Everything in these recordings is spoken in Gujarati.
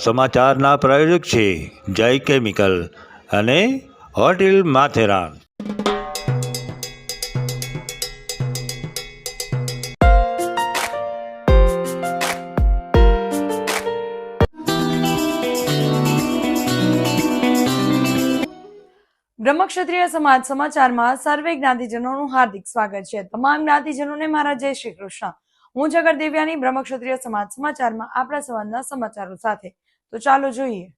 સમાચારના પ્રાયોજક છે જય કેમિકલ અને હોટેલ માથેરાન. બ્રહ્મક્ષત્રિય સમાજ સમાચારમાં સર્વે જ્ઞાતિજનોનું હાર્દિક સ્વાગત છે. તમામ જ્ઞાતિજનોને મારા જય શ્રી કૃષ્ણ. હું જગત દેવ્યાની બ્રહ્મક્ષત્રિય સમાજ સમાચારમાં આપણા સંવાદના સમાચારો સાથે. તો ચાલો જોઈએ.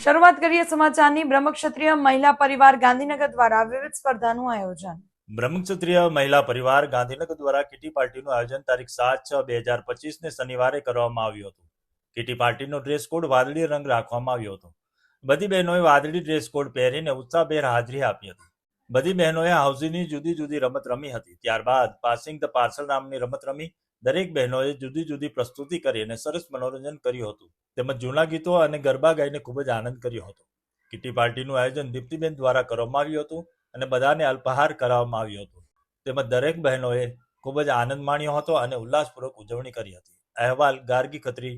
શરૂઆત કરીએ સમાચારની. બ્રહ્મક્ષત્રિય મહિલા પરિવાર ગાંધીનગર દ્વારા વિવિધ સ્પર્ધાનું આયોજન. બ્રહ્મક્ષત્રિય મહિલા પરિવાર ગાંધીનગર દ્વારા કિટી પાર્ટીનું આયોજન તારીખ 7/6/2025 ને શનિવારે કરવામાં આવ્યું હતું. કિટી પાર્ટીનો ડ્રેસ કોડ વાદળી રંગ રાખવામાં આવ્યો હતો. બધી બહેનોએ વાદળી ડ્રેસ કોડ પહેરીને ઉત્સાહભેર હાજરી આપી હતી. બધી બહેનોએ હાઉસીની જુદી જુદી રમત રમી હતી. ત્યારબાદ પાસિંગ ધ પાર્સલ નામની રમત રમી દરેક બહેનોએ જુદી જુદી પ્રસ્તુતિ કરી અને સરસ મનોરંજન કર્યું હતું. તેમજ જૂના ગીતો અને ગરબા ગાઈને ખૂબ જ આનંદ કર્યો હતો. કિટી પાર્ટીનું આયોજન દીપ્તિબેન દ્વારા કરવામાં આવ્યું હતું અને બધાને અલ્પાહાર કરાવવામાં આવ્યો હતો. તેમજ દરેક બહેનોએ ખૂબ જ આનંદ માણ્યો હતો અને ઉલ્લાસપૂર્વક ઉજવણી કરી હતી. અહેવાલ ગાર્ગી ખત્રી.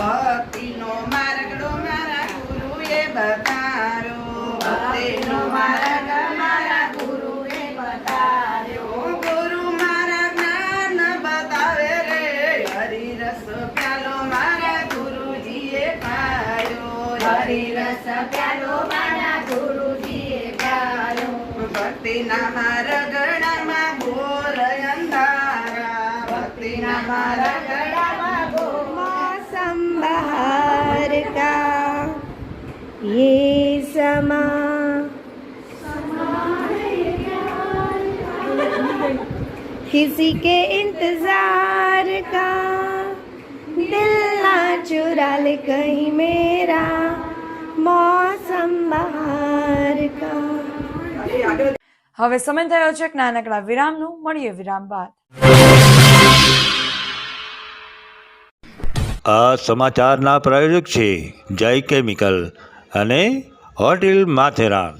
ભક્તિનો માર્ગડો મારા ગુરુએ બતાવ્યો. ભક્તિનો માર્ગ મારા ગુરુએ બતાવ્યો. ગુરુ મારા જ્ઞાન બતાવે રે. હરિરસ પ્યાલો મારા ગુરુજીએ પાયો. હરિરસ પ્યાલો મારા ગુરુજીએ પાયો. ભક્તિના માર્ગડામાં ઘોર અંધારા. ભક્તિના માર્ગડામાં बहार का ये समा किसी के इंतजार का दिल ना चुरा ले कहीं मेरा मौसम बहार का. હવે સમય થયો છે નાનકડા વિરામનું. મળીએ વિરામ બાદ. આ સમાચારના પ્રાયોજક છે જય કેમિકલ અને હોટેલ માથેરાન.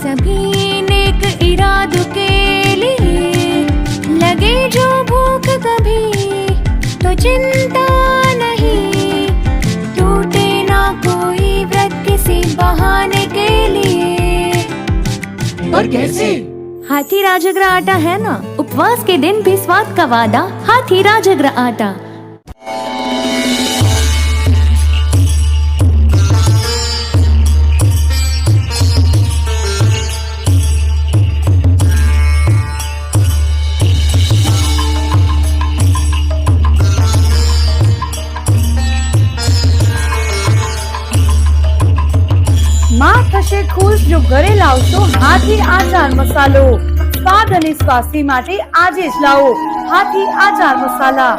सभी नेक इरादों के लिए लगे जो भूख कभी तो चिंता नहीं, टूटे ना कोई व्रत किसी बहाने के लिए। पर कैसे? हाथी राजगरा आटा है ना, उपवास के दिन भी स्वाद का वादा, हाथी राजगरा आटा। માં થશે ખુશ જો ઘરે લાવશો હાથી આચાર મસાલો। સ્વાદ અને સ્વાસ્થ્ય માટે આજે જ લાવો હાથી આચાર મસાલા।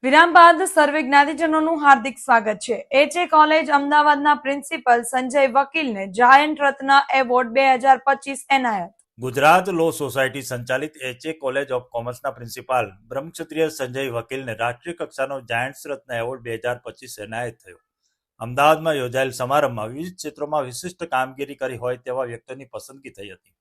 વિરામ બાદ સર્વે જ્ઞાતિજનોનું હાર્દિક સ્વાગત છે। એચએ કોલેજ અમદાવાદના પ્રિન્સિપલ સંજય વકીલને જાયન્ટ રત્ન એવોર્ડ 2025 એનાયત। ગુજરાત લો સોસાયટી સંચાલિત એચએ કોલેજ ઓફ કોમર્સના પ્રિન્સિપાલ બ્રહ્મક્ષત્રિય સંજય વકીલને રાષ્ટ્રીય કક્ષાનો જાયન્ટ્સ રત્ન એવોર્ડ 2025 એનાયત થયો। અમદાવાદમાં યોજાયેલ સમારંભમાં વિવિધ ક્ષેત્રોમાં વિશિષ્ટ કામગીરી કરી હોય તેવા વ્યક્તિઓની પસંદગી થઈ હતી।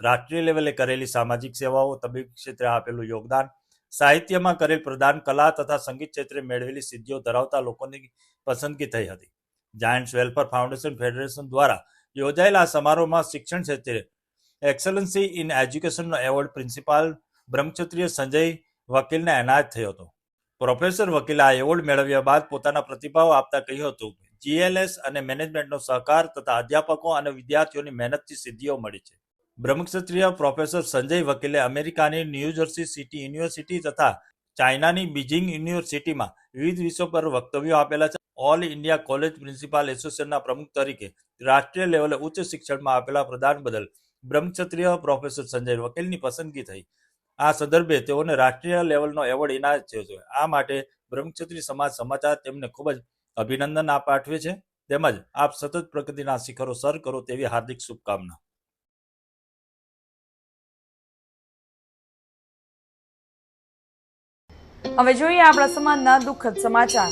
રાષ્ટ્રીય લેવલે કરેલી સામાજિક સેવાઓ, તબીબી ક્ષેત્રે આપેલું યોગદાન, સાહિત્યમાં કરેલ પ્રદાન, કલા તથા સંગીત ક્ષેત્રે મેળવેલી સિદ્ધિઓ ધરાવતા લોકોની પસંદગી થઈ હતી। જાયન્ટ્સ વેલફેર ફાઉન્ડેશન ફેડરેશન દ્વારા યોજાયેલા આ સમારોહમાં શિક્ષણ ક્ષેત્રે એક્સલન્સી ઇન એજ્યુકેશનનો એવોર્ડ પ્રિન્સિપાલ બ્રહ્મક્ષત્રિય સંજય વકીલને એનાયત થયો હતો। પ્રોફેસર વકીલે આ એવોર્ડ મેળવ્યા બાદ પોતાના પ્રતિભાવ આપતા કહ્યું હતું કે જીએલએસ અને મેનેજમેન્ટનો સહકાર તથા અધ્યાપકો અને વિદ્યાર્થીઓની મહેનતથી સિદ્ધિઓ મળી છે। બ્રહ્મક્ષત્રિય પ્રોફેસર સંજય વકીલે અમેરિકાની ન્યૂજર્સી સિટી યુનિવર્સિટી તથા ચાઇનાની બીજિંગ યુનિવર્સિટીમાં વિવિધ વિષયો પર વક્તવ્યો આપેલા છે। ઓલ ઇન્ડિયા કોલેજ પ્રિન્સિપાલ એસોસિએશનના પ્રમુખ તરીકે રાષ્ટ્રીય લેવલે ઉચ્ચ શિક્ષણમાં આપેલા પ્રદાન બદલ બ્રહ્મક્ષત્રિય પ્રોફેસર સંજય વકીલની પસંદગી થઈ। આ સંદર્ભે તેઓને રાષ્ટ્રીય લેવલનો એવોર્ડ ઇનાયત થયો છે। આ માટે બ્રહ્મક્ષત્રિય સમાજ સમાચાર તેમને ખૂબ જ અભિનંદન પાઠવે છે, તેમજ આપ સતત પ્રગતિના શિખરો સર કરો તેવી હાર્દિક શુભકામના। હવે જોઈએ આપણા સમાજના દુઃખદ સમાચાર।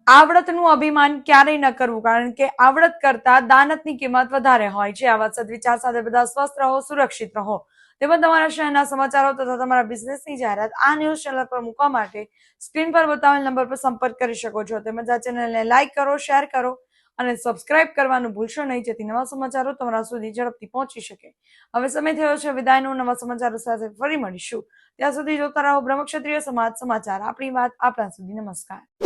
આવડતનું અભિમાન ક્યારેય ન કરવું, કારણ કે આવડત કરતા દાનતની કિંમત વધારે હોય છે। આવા સદવિચાર સાથે બધા સ્વસ્થ રહો, સુરક્ષિત રહો। તેમજ તમારા શહેરના સમાચારો તથા તમારા બિઝનેસની જાહેરાત આ ન્યૂઝ ચેનલ પર મૂકવા માટે સ્ક્રીન પર બતાવેલ નંબર પર સંપર્ક કરી શકો છો। તેમજ આ ચેનલને લાઇક કરો, શેર કરો અને સબસ્ક્રાઇબ કરવાનું ભૂલશો નહીં, જેથી નવા સમાચારો તમારા સુધી ઝડપથી પહોંચી શકે. હવે સમય થયો છે વિદાયનો. નવા સમાચારો સાથે ફરી મળીશું. ત્યાં સુધી જોતા રહો બ્રહ્મક્ષત્રિય સમાજ સમાચાર. આપણી વાત આપણા સુધી. નમસ્કાર.